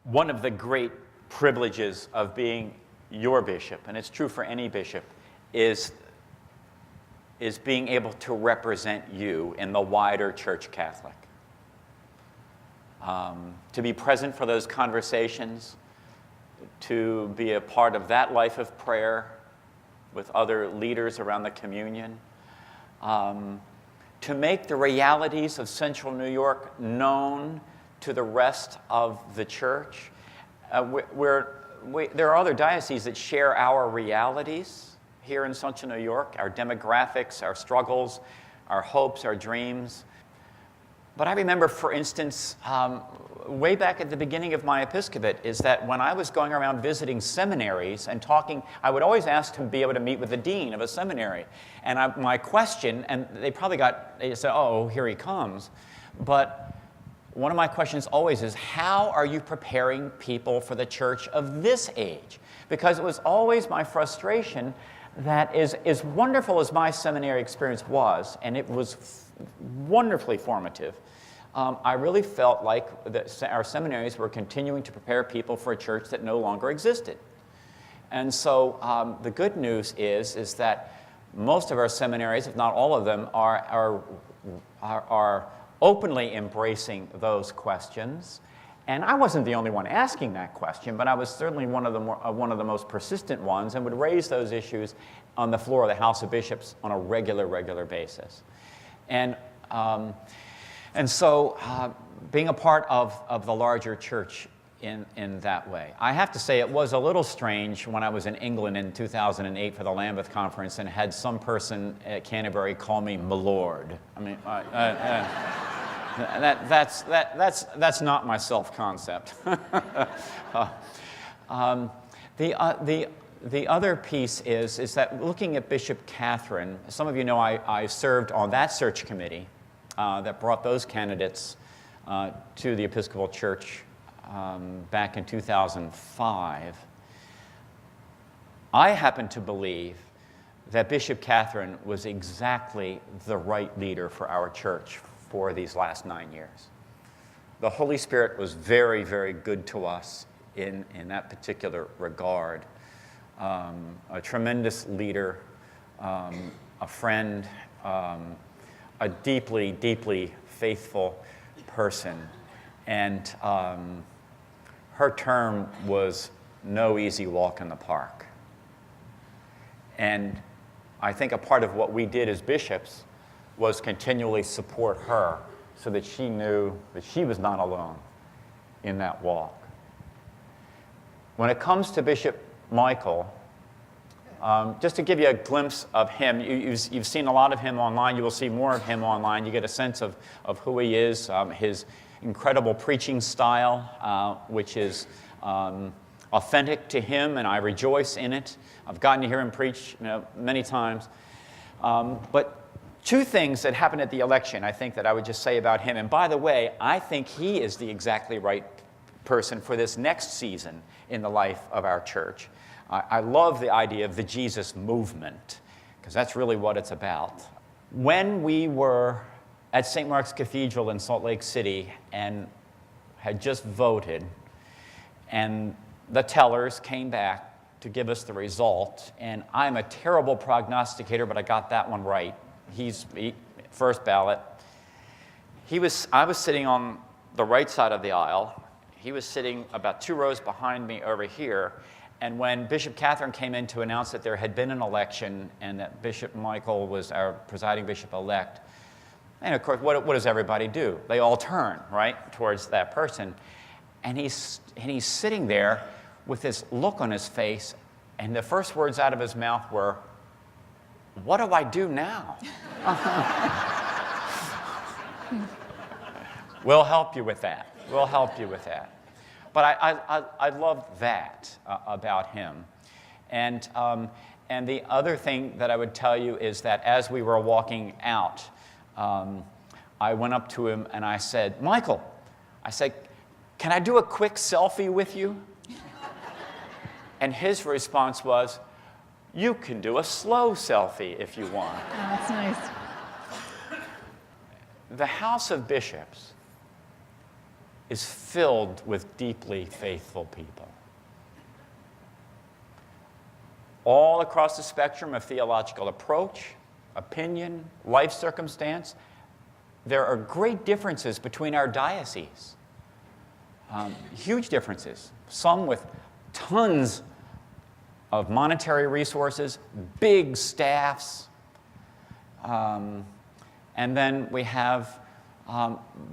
One of the great privileges of being your bishop, and it's true for any bishop, is being able to represent you in the wider Church Catholic. To be present for those conversations, to be a part of that life of prayer with other leaders around the communion, to make the realities of Central New York known to the rest of the church. There are other dioceses that share our realities here in Central New York, our demographics, our struggles, our hopes, our dreams. But I remember, for instance, way back at the beginning of my episcopate, is that when I was going around visiting seminaries and talking, I would always ask to be able to meet with the dean of a seminary. And my question, and they said, oh, here he comes. But one of my questions always is, how are you preparing people for the church of this age? Because it was always my frustration that as wonderful as my seminary experience was, and it was wonderfully formative, I really felt like our seminaries were continuing to prepare people for a church that no longer existed. And so the good news is that most of our seminaries, if not all of them, are openly embracing those questions. And I wasn't the only one asking that question, but I was certainly one of the most persistent ones, and would raise those issues on the floor of the House of Bishops on a regular basis. And so being a part of the larger church in that way. I have to say it was a little strange when I was in England in 2008 for the Lambeth Conference and had some person at Canterbury call me "my lord." I mean, that's not my self-concept. The other piece is that looking at Bishop Catherine, some of you know I served on that search committee that brought those candidates to the Episcopal Church back in 2005. I happen to believe that Bishop Catherine was exactly the right leader for our church for these last 9 years. The Holy Spirit was very, very good to us in that particular regard. A tremendous leader, a friend, a deeply, deeply faithful person. And her term was no easy walk in the park. And I think a part of what we did as bishops was continually support her so that she knew that she was not alone in that walk. When it comes to Bishop Michael, just to give you a glimpse of him, you've seen a lot of him online. You will see more of him online. You get a sense of who he is, his incredible preaching style, which is authentic to him, and I rejoice in it. I've gotten to hear him preach many times. But two things that happened at the election, I think, that I would just say about him. And by the way, I think he is the exactly right person for this next season in the life of our church. I love the idea of the Jesus movement, because that's really what it's about. When we were at St. Mark's Cathedral in Salt Lake City and had just voted, and the tellers came back to give us the result, and I'm a terrible prognosticator, but I got that one right. First ballot. I was sitting on the right side of the aisle. He was sitting about 2 rows behind me over here. And when Bishop Catherine came in to announce that there had been an election and that Bishop Michael was our presiding bishop-elect, and of course, what does everybody do? They all turn, right, towards that person. And he's sitting there with this look on his face, and the first words out of his mouth were, "What do I do now?" We'll help you with that. We'll help you with that. But I love that about him. And the other thing that I would tell you is that as we were walking out, I went up to him and I said, "Michael," I said, "can I do a quick selfie with you?" And his response was, "You can do a slow selfie if you want." Oh, that's nice. The House of Bishops is filled with deeply faithful people. All across the spectrum of theological approach, opinion, life circumstance, there are great differences between our dioceses. Huge differences. Some with tons of monetary resources, big staffs. And then we have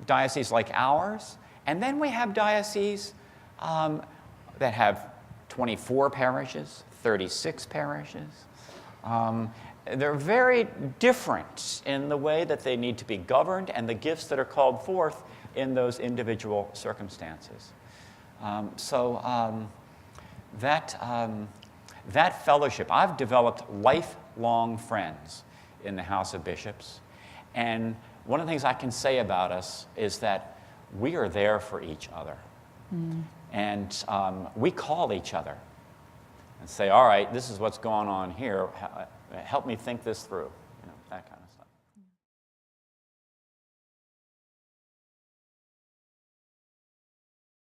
dioceses like ours. And then we have dioceses that have 24 parishes, 36 parishes. They're very different in the way that they need to be governed and the gifts that are called forth in those individual circumstances. That fellowship, I've developed lifelong friends in the House of Bishops. And one of the things I can say about us is that we are there for each other. And we call each other and say, all right, this is what's going on here. Help me think this through.